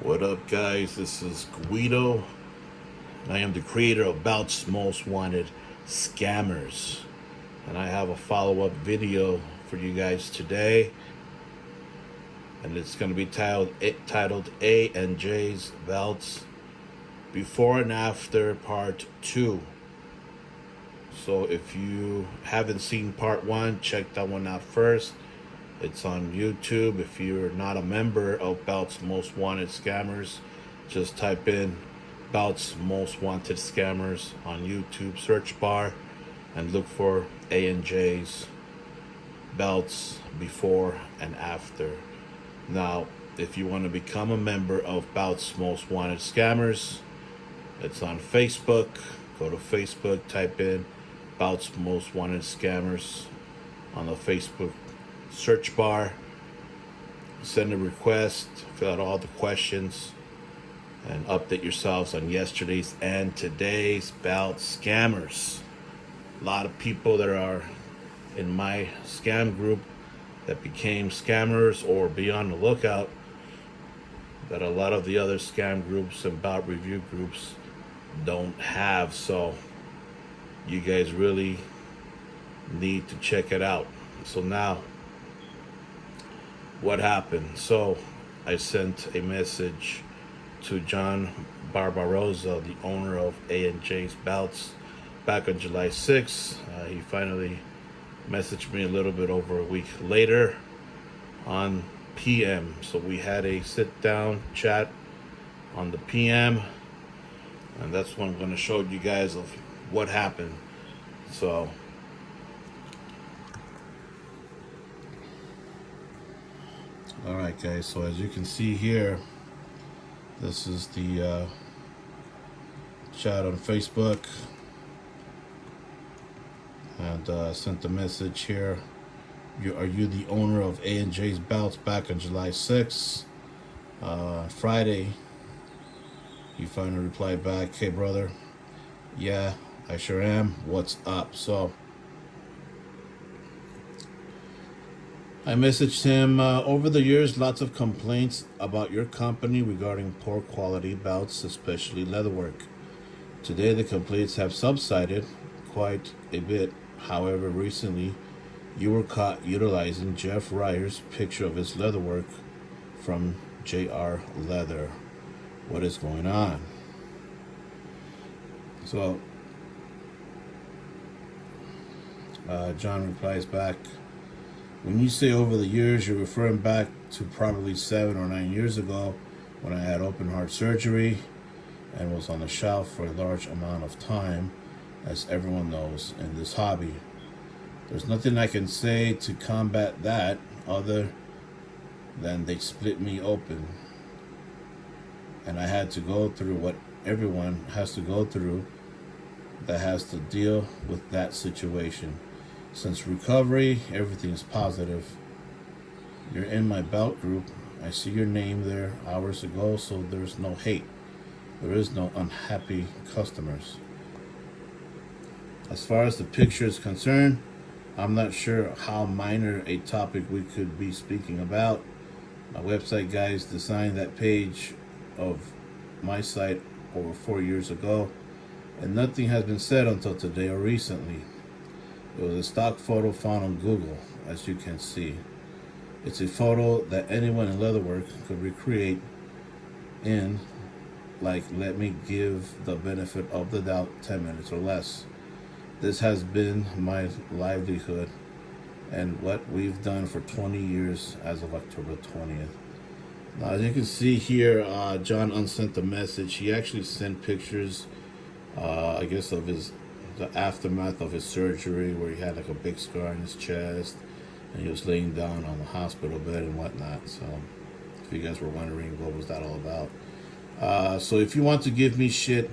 What up, guys? This is Guido. I am the creator of Belts Most Wanted Scammers. And I have a follow-up video for you guys today. And it's going to be titled A&Js Belts Before and After Part 2. So if you haven't seen Part 1, check that one out first. It's on YouTube. If you're not a member of Belts Most Wanted Scammers, just type in Belts Most Wanted Scammers on YouTube search bar and look for A&J's Belts Before and After. Now, if you want to become a member of Belts Most Wanted Scammers, it's on Facebook. Go to Facebook, type in Belts Most Wanted Scammers on the Facebook search bar, send a request, fill out all the questions, and update yourselves on yesterday's and today's belt scammers. A lot of people that are in my scam group that became scammers, or be on the lookout that a lot of the other scam groups and belt review groups don't have. So you guys really need to check it out. So now, what happened? So I sent a message to John Barbarossa, the owner of A&Js Belts, back on July 6th. He finally messaged me a little bit over a week later on PM. So we had a sit down chat on the PM, and that's what I'm going to show you guys of what happened. So alright, guys, so as you can see here, this is the chat on Facebook, and sent the message here. Are you the owner of A&J's Belts back on July 6th? Friday, he finally replied back, hey brother, yeah, I sure am, what's up? So I messaged him, over the years, lots of complaints about your company regarding poor quality belts, especially leatherwork. Today, the complaints have subsided quite a bit. However, recently, you were caught utilizing Jeff Ryer's picture of his leatherwork from JR Leather. What is going on? So, John replies back, when you say over the years, you're referring back to probably 7 or 9 years ago when I had open heart surgery and was on the shelf for a large amount of time, as everyone knows in this hobby. There's nothing I can say to combat that other than they split me open. And I had to go through what everyone has to go through that has to deal with that situation. Since recovery, everything is positive. You're in my belt group. I see your name there hours ago, so there's no hate. There is no unhappy customers. As far as the picture is concerned, I'm not sure how minor a topic we could be speaking about. My website guys designed that page of my site over 4 years ago, and nothing has been said until today or recently. It was a stock photo found on Google, as you can see. It's a photo that anyone in leatherwork could recreate in, like, let me give the benefit of the doubt, 10 minutes or less. This has been my livelihood and what we've done for 20 years as of October 20th. Now, as you can see here, John unsent the message. He actually sent pictures, I guess, of the aftermath of his surgery, where he had like a big scar on his chest and he was laying down on the hospital bed and whatnot. So if you guys were wondering what was that all about, so if you want to give me shit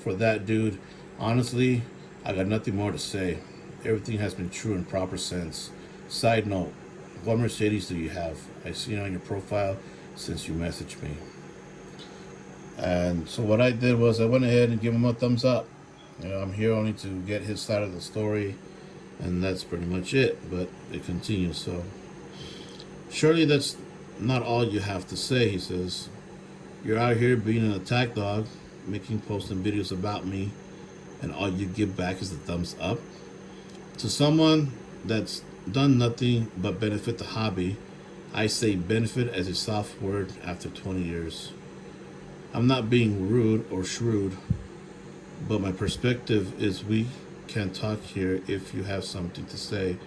for that, dude, honestly, I got nothing more to say. Everything has been true and proper since. Side note, what Mercedes do you have? I see it on your profile since you messaged me. And so what I did was I went ahead and gave him a thumbs up. You know, I'm here only to get his side of the story, and that's pretty much it. But it continues. So surely that's not all you have to say, he says. You're out here being an attack dog, making posts and videos about me, and all you give back is a thumbs up. To someone that's done nothing but benefit the hobby, I say benefit as a soft word after 20 years. I'm not being rude or shrewd, but my perspective is we can talk here if you have something to say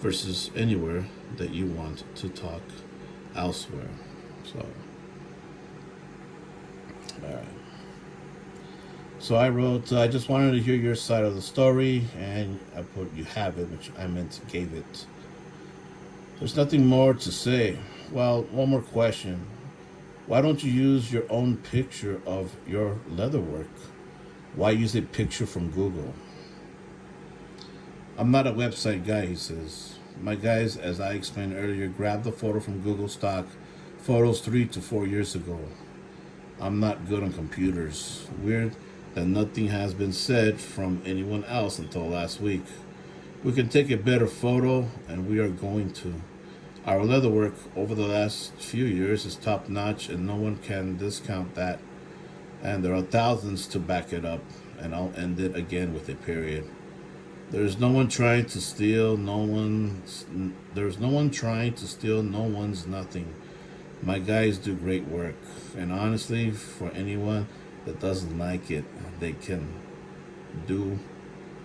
versus anywhere that you want to talk elsewhere. So, all right. So I wrote, I just wanted to hear your side of the story, and I put you have it, which I meant gave it. There's nothing more to say. Well, one more question. Why don't you use your own picture of your leatherwork? Why use a picture from Google? I'm not a website guy, he says. My guys, as I explained earlier, grabbed the photo from Google stock photos 3 to 4 years ago. I'm not good on computers. Weird that nothing has been said from anyone else until last week. We can take a better photo, and we are going to. Our leatherwork over the last few years is top notch, and no one can discount that. And there are thousands to back it up, and I'll end it again with a period. There's no one trying to steal there's no one trying to steal no one's nothing. My guys do great work, and honestly, for anyone that doesn't like it, they can do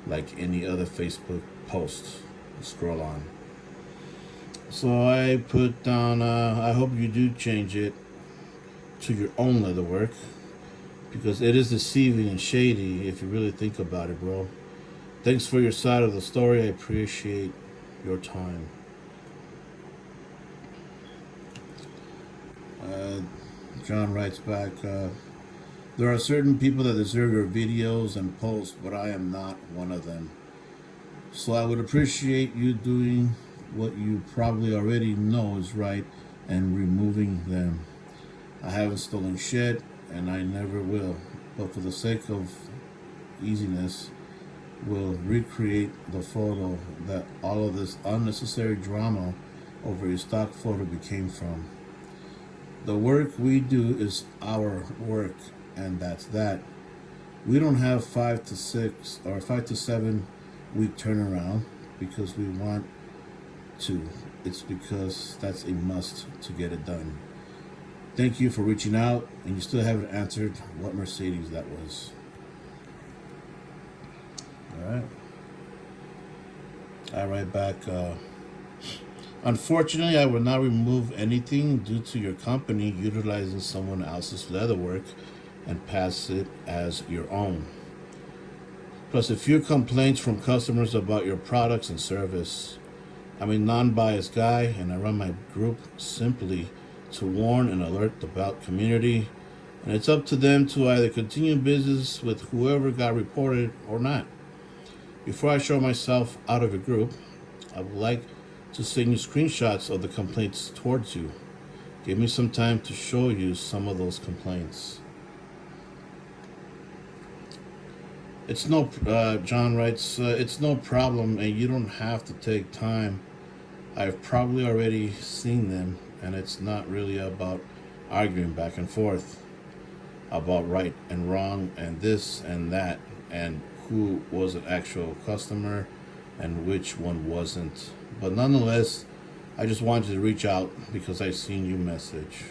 like any other Facebook post. Scroll on. So I put down, I hope you do change it to your own leatherwork, because it is deceiving and shady if you really think about it, bro. Thanks for your side of the story. I appreciate your time. John writes back, there are certain people that deserve your videos and posts, but I am not one of them. So I would appreciate you doing what you probably already know is right and removing them. I haven't stolen shit, and I never will. But for the sake of easiness, we'll recreate the photo that all of this unnecessary drama over a stock photo became from. The work we do is our work, and that's that. We don't have 5 to 6 or 5 to 7 week turnaround because we want to. It's because that's a must to get it done. Thank you for reaching out, and you still haven't answered what Mercedes that was. All right. I write back, unfortunately, I will not remove anything due to your company utilizing someone else's leatherwork and pass it as your own. Plus a few complaints from customers about your products and service. I'm a non-biased guy, and I run my group simply to warn and alert the belt community, and it's up to them to either continue business with whoever got reported or not. Before I show myself out of a group, I would like to send you screenshots of the complaints towards you. Give me some time to show you some of those complaints. It's no, John writes, it's no problem, and you don't have to take time. I've probably already seen them, and it's not really about arguing back and forth about right and wrong and this and that and who was an actual customer and which one wasn't. But nonetheless, I just wanted to reach out because I seen you message.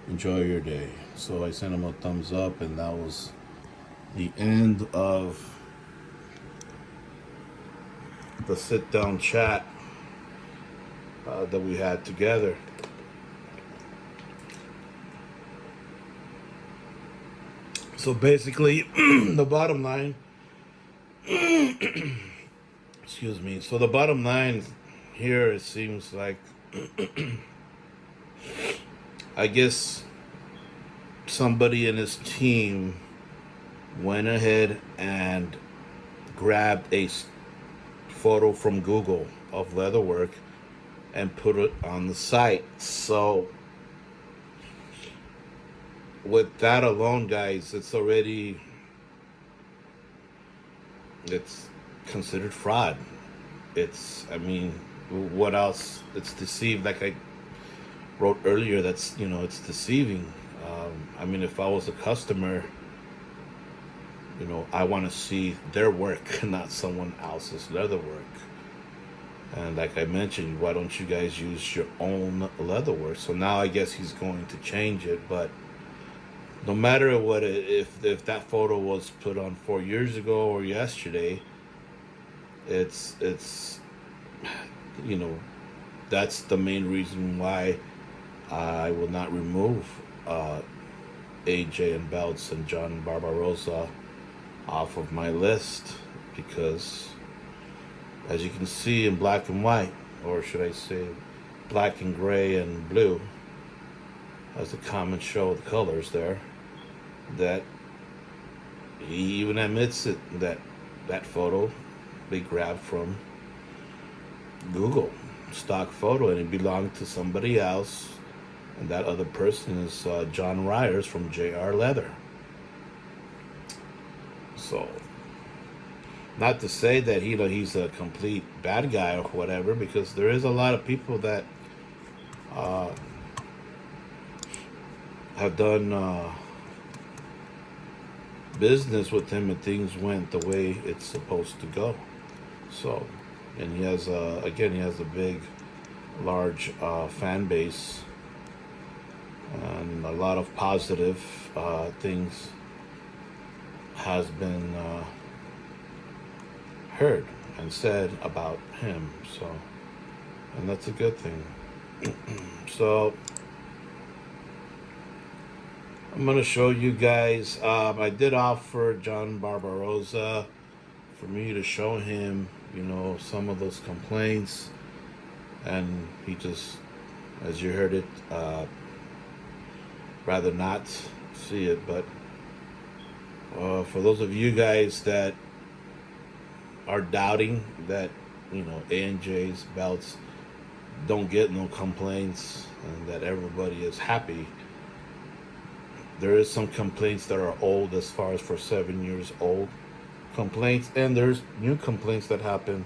Enjoy your day. So I sent him a thumbs up, and that was the end of the sit-down chat that we had together. So basically, the bottom line, excuse me. So the bottom line here, it seems like, I guess somebody in his team went ahead and grabbed a photo from Google of leatherwork and put it on the site. So with that alone, guys, it's considered fraud. What else? It's deceived, like I wrote earlier, it's deceiving. I mean, if I was a customer, I want to see their work, not someone else's leather work. And like I mentioned, why don't you guys use your own leather work? So now I guess he's going to change it. But no matter what, if that photo was put on 4 years ago or yesterday, it's you know that's the main reason why I will not remove A&Js Belts and John Barbarossa off of my list, because as you can see in black and white, or should I say black and gray and blue, as the common show of the colors there, that he even admits it, that photo they grabbed from Google, stock photo, and it belonged to somebody else, and that other person is John Ryers from JR Leather. So, not to say that he's a complete bad guy or whatever, because there is a lot of people that have done business with him and things went the way it's supposed to go. So, and he has a big, large fan base and a lot of positive things has been heard and said about him. So, and that's a good thing. So I'm going to show you guys. I did offer John Barbarossa for me to show him, some of those complaints, and he just, as you heard it, rather not see it. But for those of you guys that are doubting that, A&Js Belts don't get no complaints and that everybody is happy, there is some complaints that are old, as far as for 7 years old complaints, and there's new complaints that happened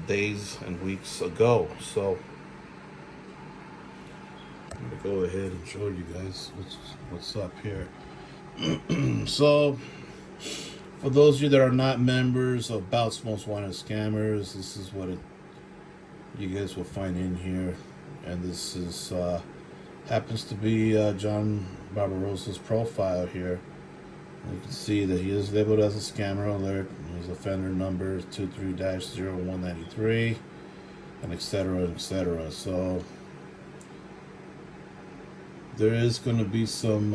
days and weeks ago. So I'm gonna go ahead and show you guys what's up here. So for those of you that are not members of Belts Most Wanted Scammers, this is what you guys will find in here, and this is happens to be John Barbarossa's profile here. You can see that he is labeled as a scammer alert. His offender number is 23-0193, and etc., etc. So there is going to be some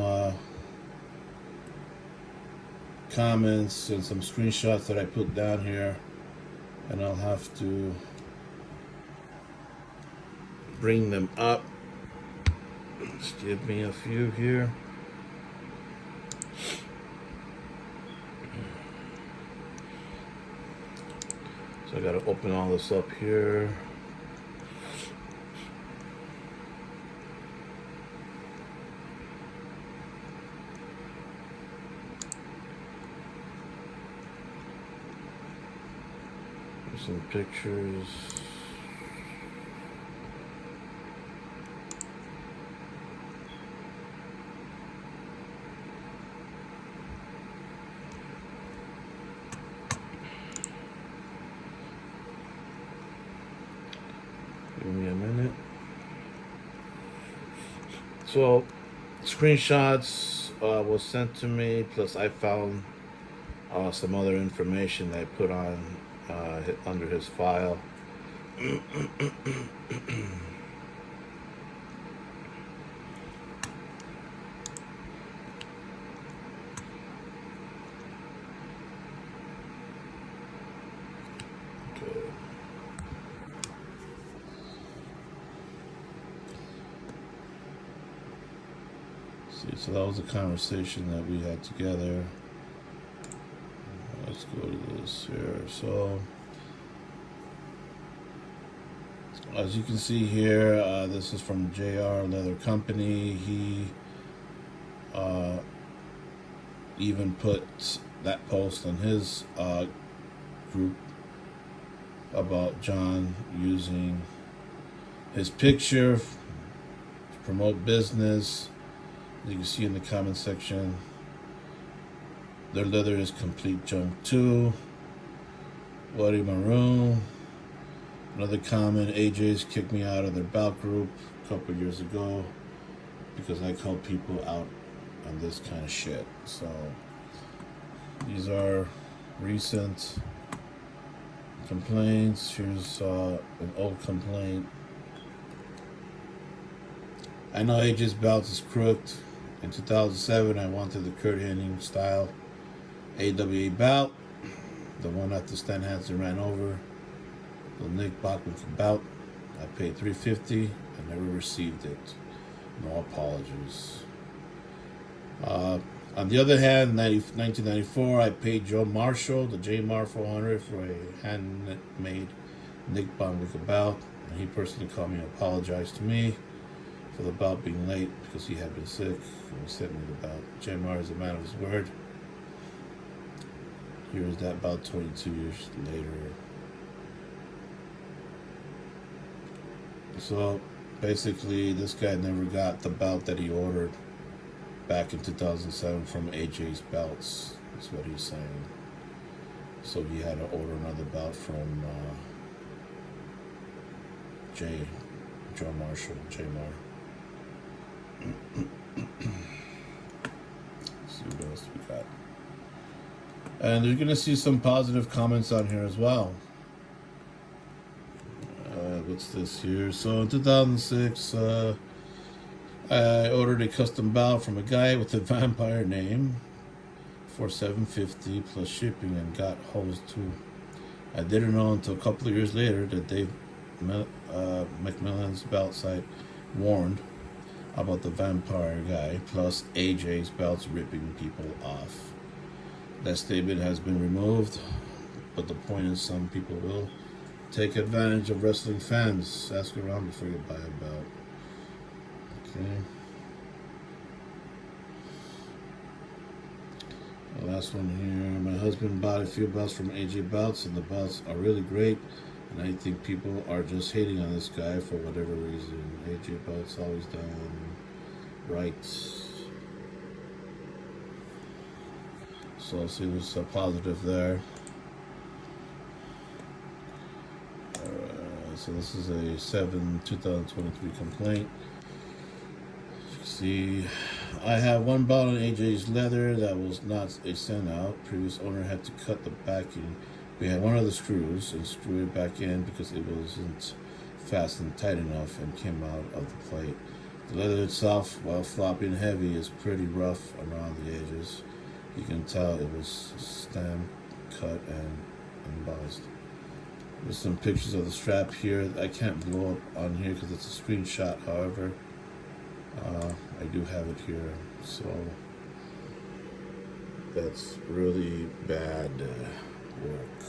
comments and some screenshots that I put down here, and I'll have to bring them up. Just give me a few here. So I got to open all this up here. There's some pictures. Give me a minute. So, screenshots was sent to me, plus I found some other information that I put on under his file. So that was a conversation that we had together. Let's go to this here. So, as you can see here, this is from JR Leather Company. He even put that post on his group about John using his picture to promote business, You can see in the comment section, their leather is complete junk too. Bloody maroon. Another comment, A&Js kicked me out of their belt group a couple years ago because I called people out on this kind of shit. So these are recent complaints. Here's an old complaint. I know A&Js Belts is crooked. In 2007, I wanted the Kurt Hennig style AWA belt, the one after Stan Hansen ran over, the Nick Bachman belt. I paid $350. I never received it. No apologies. On the other hand, 1994, I paid Joe Marshall, the J Mar 400, for a handmade Nick Bachman belt, and he personally called me and apologized to me for the belt being late because he had been sick, and he sent me the belt. J Mar is a man of his word. Here's that belt 22 years later. So basically, this guy never got the belt that he ordered back in 2007 from A&Js Belts. That's what he's saying. So he had to order another belt from John Marshall, J Mar. See what else we got. And you're gonna see some positive comments on here as well. What's this here? So in 2006, I ordered a custom belt from a guy with a vampire name for $750 plus shipping and got hosed too. I didn't know until a couple of years later that Dave McMillan's belt site warned about the vampire guy plus A&Js Belts ripping people off. That statement has been removed, but the point is some people will take advantage of wrestling fans. Ask around before you buy a belt. Okay. The last one here. My husband bought a few belts from A&Js Belts, and the belts are really great. And I think people are just hating on this guy for whatever reason. A&Js Belts always done right. So see, there's a positive there. So this is a 2023 complaint. See, I have one belt on A&Js leather that was not a send out. Previous owner had to cut the backing. We had one of the screws and screw it back in because it wasn't fastened tight enough and came out of the plate. The leather itself, while floppy and heavy, is pretty rough around the edges. You can tell it was stamped, cut, and embossed. There's some pictures of the strap here. I can't blow up on here because it's a screenshot. However, I do have it here. So that's really bad work.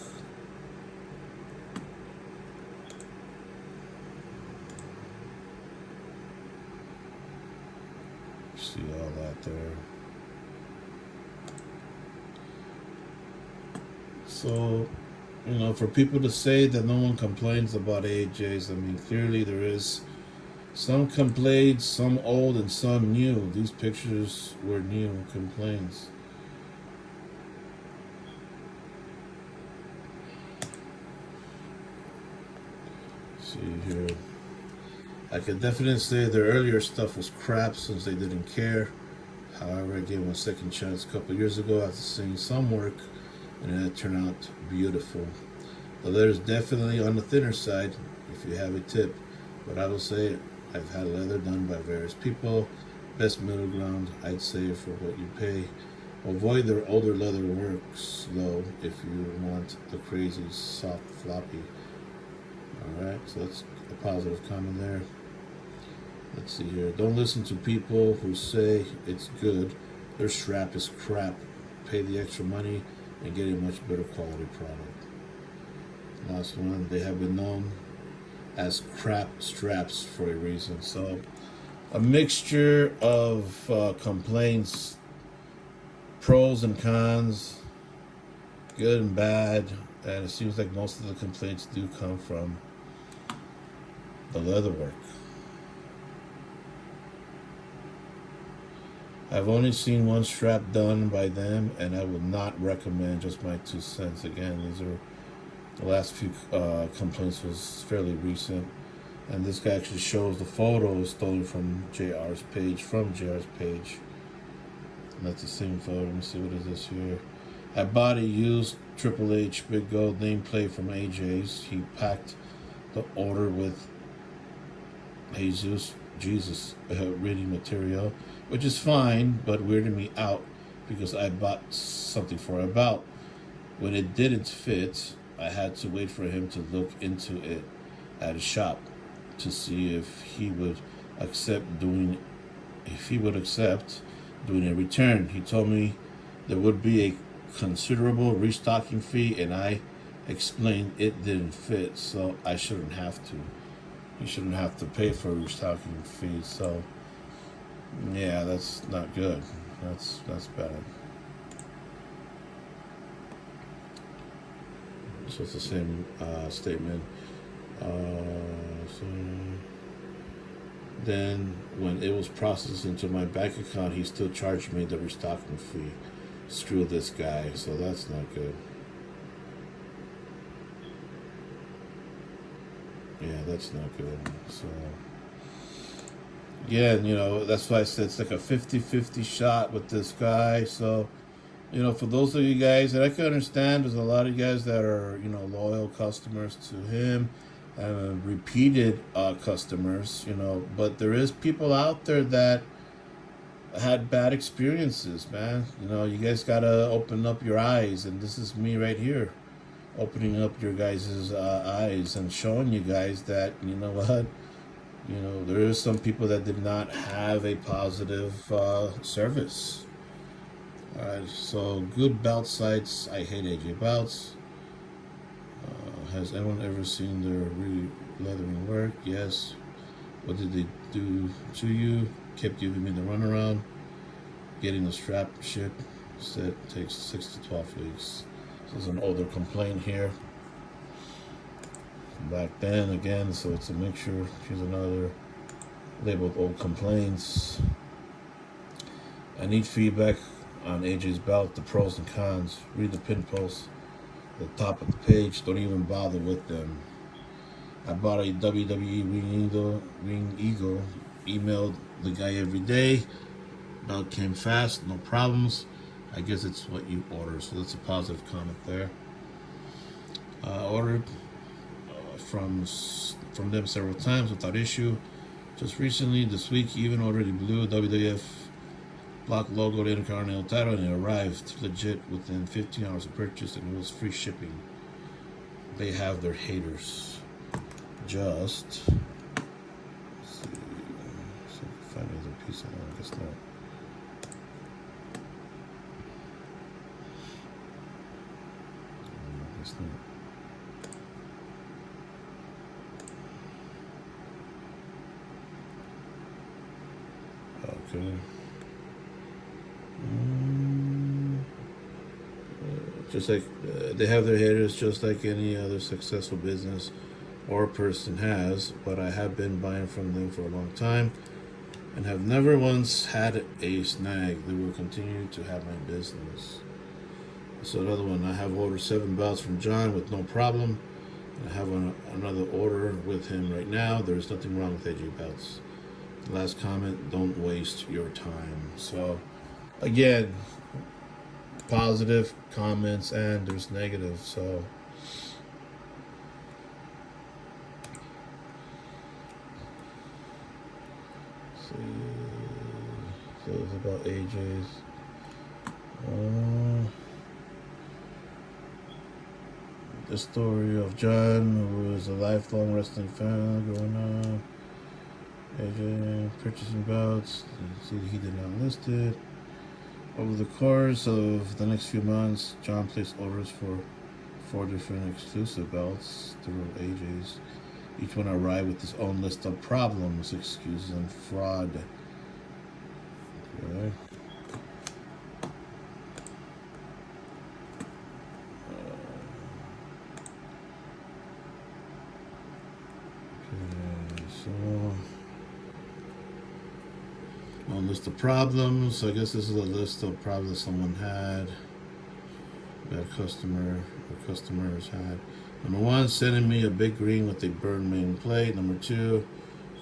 See all that there. So, you know, for people to say that no one complains about A&Js, I mean, clearly there is some complaints, some old and some new. These pictures were new complaints. See here. I can definitely say their earlier stuff was crap since they didn't care. However, I gave them a second chance a couple of years ago after seeing some work, and it turned out beautiful. The leather is definitely on the thinner side if you have a tip, but I will say I've had leather done by various people. Best middle ground, I'd say, for what you pay. Avoid their older leather works though if you want the crazy soft floppy. Alright, so that's a positive comment there. Let's see here. Don't listen to people who say it's good. Their strap is crap. Pay the extra money and get a much better quality product. Last one. They have been known as crap straps for a reason. So a mixture of complaints, pros and cons, good and bad, and it seems like most of the complaints do come from the leather work. I've only seen one strap done by them, and I would not recommend. Just my 2 cents. Again, these are the last few complaints was fairly recent, and this guy actually shows the photo is stolen from JR's page. And that's the same photo. Let me see, what is this here? I bought a used Triple H Big Gold nameplate from A&Js. He packed the order with Jesus reading material, which is fine, but weirded me out because I bought something for a belt. When it didn't fit, I had to wait for him to look into it at a shop to see if he would accept doing a return. He told me there would be a considerable restocking fee, and I explained it didn't fit, so I shouldn't have to. You shouldn't have to pay for a restocking fee. So yeah, that's not good. That's bad. So it's the same statement. So then, when it was processed into my bank account, he still charged me the restocking fee. Screw this guy. So that's not good. Yeah, that's not good. So yeah, that's why I said it's like a 50-50 shot with this guy. So for those of you guys, that I can understand, there's a lot of you guys that are, loyal customers to him, repeated customers, but there is people out there that had bad experiences, man. You guys gotta open up your eyes, and this is me right here, opening up your guys' eyes and showing you guys that, what, there is some people that did not have a positive service. Alright, so good belt sites. I hate A&Js Belts. Has anyone ever seen their re-leathering work? Yes. What did they do to you? Kept giving me the runaround. Getting the strap shipped. Said takes 6 to 12 weeks. This is an older complaint here. Back then, again, so it's a mixture. Here's another labeled old complaints. I need feedback on A&Js Belt, the pros and cons. Read the pin posts at the top of the page. Don't even bother with them. I bought a WWE Ring Eagle. Emailed the guy every day. Belt came fast, no problems. I guess it's what you order, so that's a positive comment there. Ordered from them several times without issue. Just recently, this week, even ordered a blue WWF block logo, the Intercontinental title, and it arrived legit within 15 hours of purchase, and it was free shipping. They have their haters. Just see if I find another piece of that. I guess not. I guess not. Okay. Just like they have their haters, just like any other successful business or person has, but I have been buying from them for a long time and have never once had a snag. They will continue to have my business. So another one, I have ordered 7 belts from John with no problem. I have another order with him right now. There's nothing wrong with A&Js Belts. Last comment, don't waste your time. So again, positive comments and there's negative. So it's about A&Js. The story of John, who was a lifelong wrestling fan growing up. A&J purchasing belts. See that he did not list it. Over the course of the next few months, John placed orders for 4 different exclusive belts through A&Js. Each one arrived with its own list of problems, excuses, and fraud. Okay. So On list of problems. I guess this is a list of problems someone had. That customer or customers had. Number 1, sending me a big green with a burned main plate. Number 2,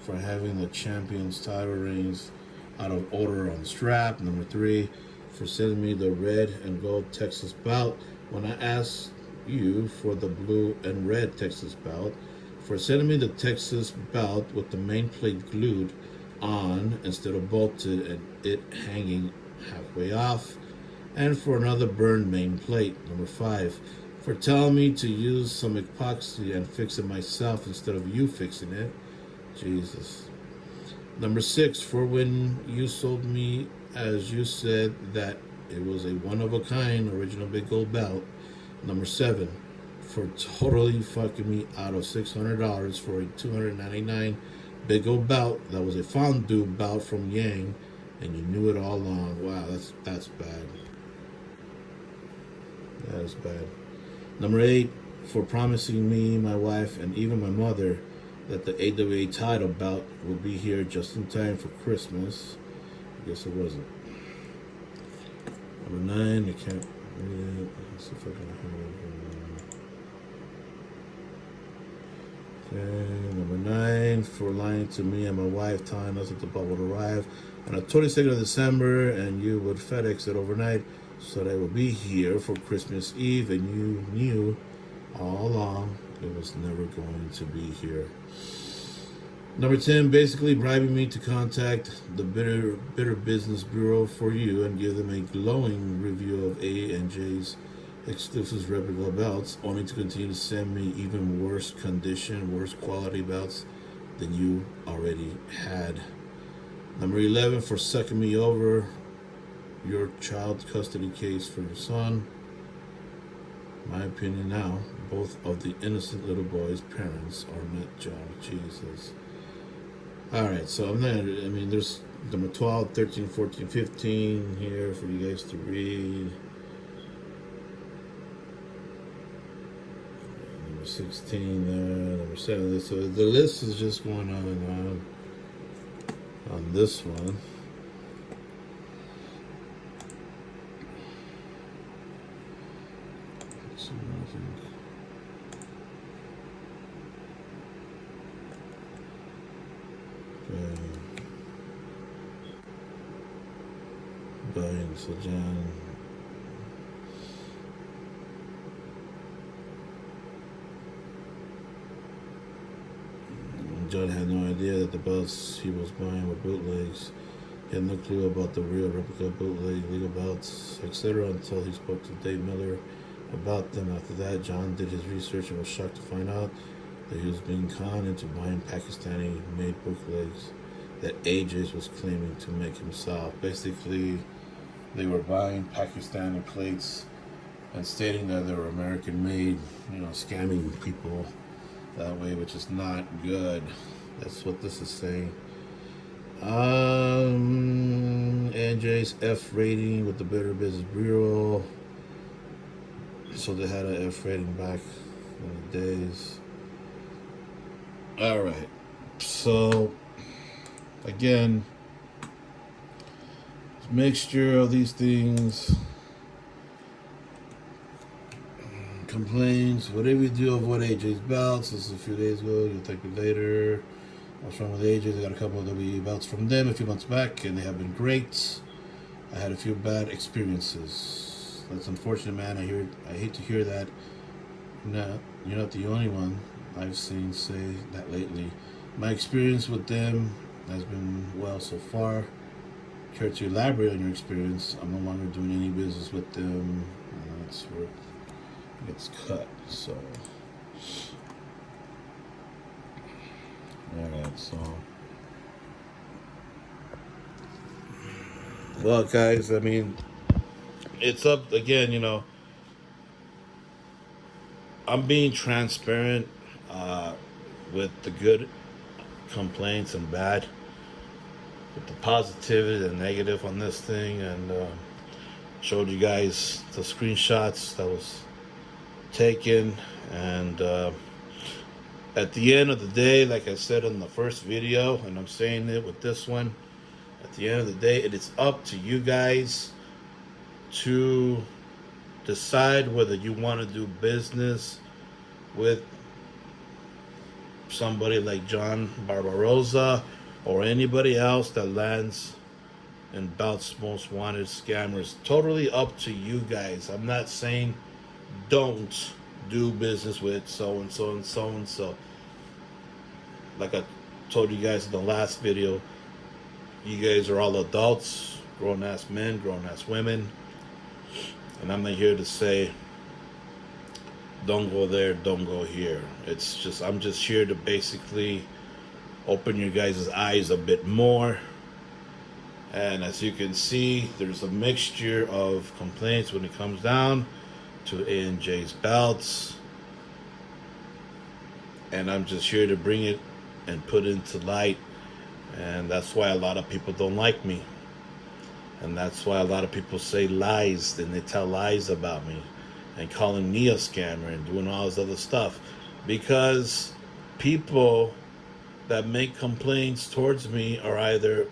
for having the champion's title rings out of order on strap. Number 3, for sending me the red and gold Texas belt when I asked you for the blue and red Texas belt. For sending me the Texas belt with the main plate glued on instead of bolted and it hanging halfway off. And for another burned main plate. Number 5, for telling me to use some epoxy and fix it myself instead of you fixing it. Jesus. Number 6, for when you sold me, as you said, that it was a one-of-a-kind original big gold belt. Number 7, for totally fucking me out of $600 for a $299 big gold belt that was a fondue belt from Yang, and you knew it all along. Wow, that's bad. That is bad. Number 8, for promising me, my wife, and even my mother that the AWA title belt will be here just in time for Christmas. I guess it wasn't. Number 9, I can't read it. Let's see if I can hear it. Okay, number 9, for lying to me and my wife, telling us that the belt would arrive on the 22nd of December and you would FedEx it overnight so that it would be here for Christmas Eve, and you knew all along it was never going to be here. Number 10, basically bribing me to contact the Better Business Bureau for you and give them a glowing review of A&Js exclusive replica belts, only to continue to send me even worse condition, worse quality belts than you already had. Number 11, for sucking me over your child custody case for your son. My opinion now, both of the innocent little boy's parents are not John. Jesus. Alright, so there's number 12, 13, 14, 15 here for you guys to read. Number 16 there, number 7. So the list is just going on and on this one. So John had no idea that the belts he was buying were bootlegs. He had no clue about the real replica bootleg legal belts, etc. until he spoke to Dave Miller about them. After that, John did his research and was shocked to find out that he was being conned into buying Pakistani-made bootlegs that A&Js was claiming to make himself. Basically, they were buying Pakistani plates and stating that they were American-made, scamming people that way, which is not good. That's what this is saying. A&J's F rating with the Better Business Bureau. So they had an F rating back in the days. Alright. So, again, mixture of these things, complaints, whatever you do, avoid A&Js Belts. This is a few days ago. You'll thank me later. What's wrong with A&Js? I got a couple of WE belts from them a few months back, and they have been great. I had a few bad experiences. That's unfortunate, man. I hate to hear that. No, you're not the only one I've seen say that lately. My experience with them has been well so far. Care to elaborate on your experience? I'm no longer doing any business with them. That's where it gets cut. So, alright, so. Well, guys, it's up again, I'm being transparent with the good complaints and bad, with the positive and negative on this thing, and showed you guys the screenshots that was taken. And at the end of the day, like I said in the first video, and I'm saying it with this one, At the end of the day, it is up to you guys to decide whether you want to do business with somebody like John Barbarossa or anybody else that lands in Belts Most Wanted Scammers. Totally up to you guys. I'm not saying don't do business with so and so and so and so. Like I told you guys in the last video, you guys are all adults, grown-ass men, grown-ass women, and I'm not here to say don't go there, don't go here. It's just, I'm just here to basically open your guys' eyes a bit more. And as you can see, there's a mixture of complaints when it comes down to A&Js Belts, and I'm just here to bring it and put it into light. And that's why a lot of people don't like me, and that's why a lot of people say lies, and they tell lies about me and calling me a scammer and doing all this other stuff, because people that make complaints towards me are either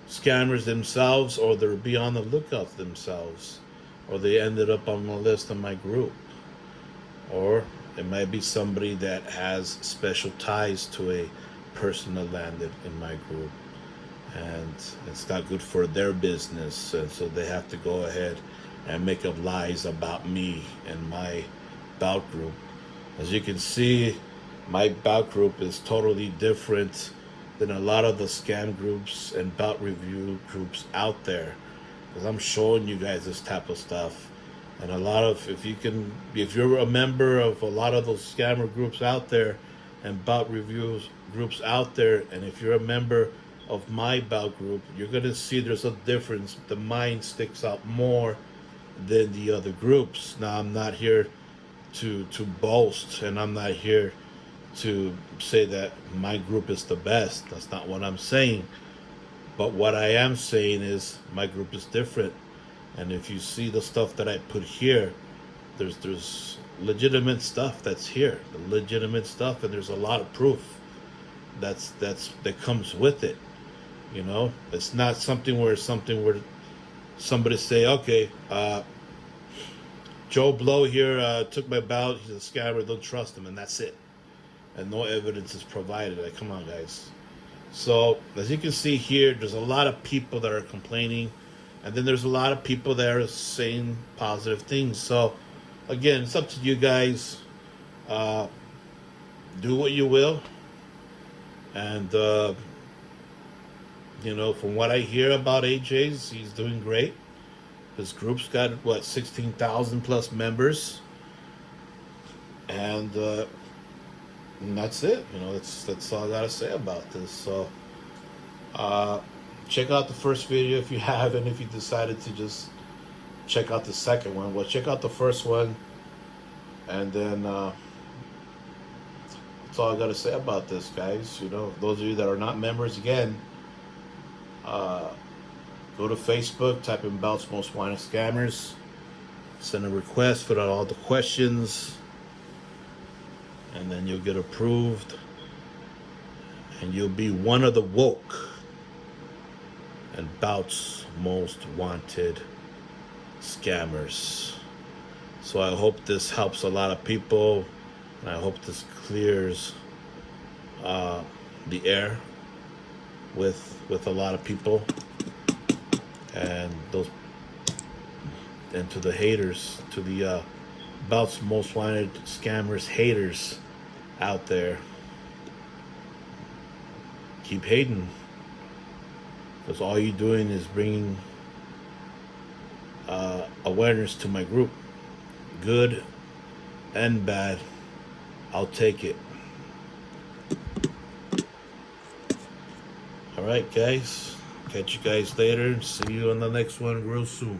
scammers themselves, or they're be on the lookout themselves, or they ended up on the list of my group, or it might be somebody that has special ties to a person that landed in my group, and it's not good for their business, and so they have to go ahead and make up lies about me and my bout group. As you can see, my bout group is totally different than a lot of the scam groups and bout review groups out there, because I'm showing you guys this type of stuff. And a lot of, if you're a member of a lot of those scammer groups out there and bout reviews groups out there, and if you're a member of my bout group, you're gonna see there's a difference. The mine sticks out more than the other groups. Now, I'm not here to boast, and I'm not here to say that my group is the best. That's not what I'm saying. But what I am saying is my group is different. And if you see the stuff that I put here, there's legitimate stuff that's here, the legitimate stuff, and there's a lot of proof that comes with it. You know, it's not something where somebody say, okay, Joe Blow here took my bout, he's a scammer, don't trust him, and that's it. And no evidence is provided. Like, come on, guys. So, as you can see here, there's a lot of people that are complaining, and then there's a lot of people that are saying positive things. So, again, it's up to you guys. Do what you will. And, you know, from what I hear about AJ's, he's doing great. His group's got, 16,000 plus members. And that's it. You know, that's all I gotta say about this. So check out the first video if you haven't. If you decided to just check out the second one, well, check out the first one, and then that's all I gotta say about this, guys. You know, those of you that are not members, again, go to Facebook, type in Belts Most Wanted Scammers, send a request, fill out all the questions, and then you'll get approved, and you'll be one of the woke and Belts Most Wanted Scammers. So I hope this helps a lot of people, and I hope this clears the air with a lot of people, and to the haters, to the Belts Most Wanted Scammers haters out there. Keep hating, because all you're doing is bringing awareness to my group. Good and bad, I'll take it. Alright, guys, catch you guys later. See you on the next one real soon.